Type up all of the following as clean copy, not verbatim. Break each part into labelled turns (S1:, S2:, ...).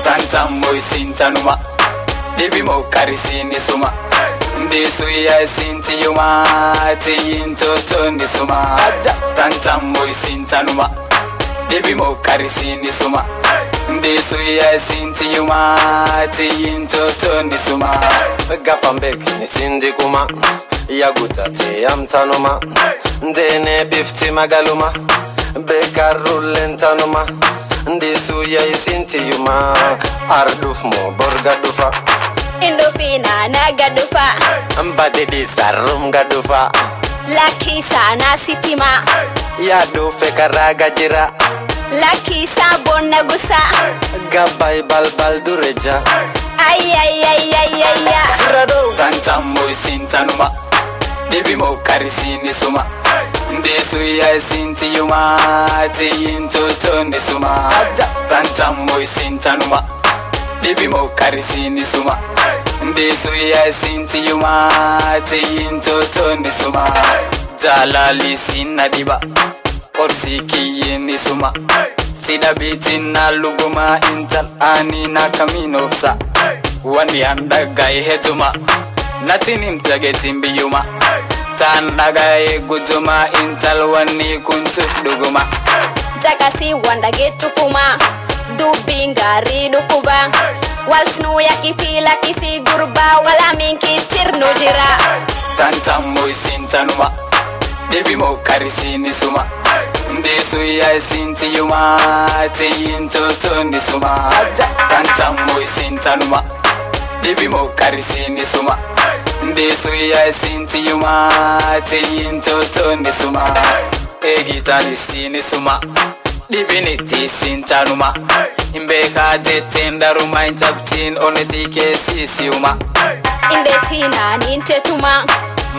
S1: Tantammo isintanuma Dibimo karisini suma Ndisu ya sinti yuma Tiyintoto ni suma Tantammo isintanuma Dibimo karisini suma Ndisu ya sinti yuma Tiyintoto ni suma
S2: Gafambek nisindi kuma Yagutati amtanuma Ndene bifti magaluma Bekarullentanuma Ndisu ya isinti yuma Arduf mo borga dufa
S3: Indofina naga dufa
S2: Mbade di sarum gadufa
S3: Laki sana sitima
S2: Ya dufe karaga jira
S3: Laki sabon nagusa
S2: Gabay balbal dureja
S3: Ay ay ay ay ay ay
S2: Frado
S1: Tantammo isintanuma Dibimo karisini suma Ndisu ya sinti yuma Tiyintoto ni suma Tantammo isintanuma Dibimo karisini suma Ndisu ya sinti yuma Tiyintoto ni suma Jalali sinadiba Korsi kiyini suma Sida bitina luguma Intal ani na kaminopsa Wani andagai hetuma Natini mtageti mbiyuma Tandagai gujuma Intal wani kuntuf duguma
S3: Jakasi wanda getu fuma Dubingari dukuba Walsnu yakiti lakisi gurba Wala minki tirnu jira
S1: Tantammo isintanuma Dibimo karisini suma Ndisu ya sinti yuma Tiyintoto ni suma Tantammo isintanuma Dibimo karisini suma Ndisu ya sinti yuma Tiyintoto ni suma Egitanisti ni suma Dibiniti sintanuma Imbeka jetendaruma Intabtin onetike sisiuma
S3: Inde china nintetuma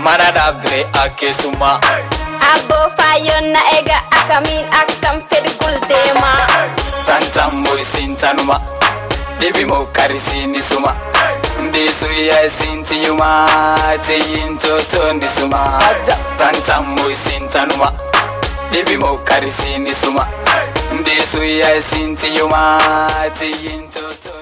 S1: Manadabdre akesuma
S3: Abo fayon na ega akamin akam fedgul dema
S1: Tantammo isintanuma Dibimo karisini suma Ndisu ya sinti yuma Tiyintoto ni suma Tantammo isintanuma Dibimo karisini suma Ndisu ya sinti yuma Tiyintoto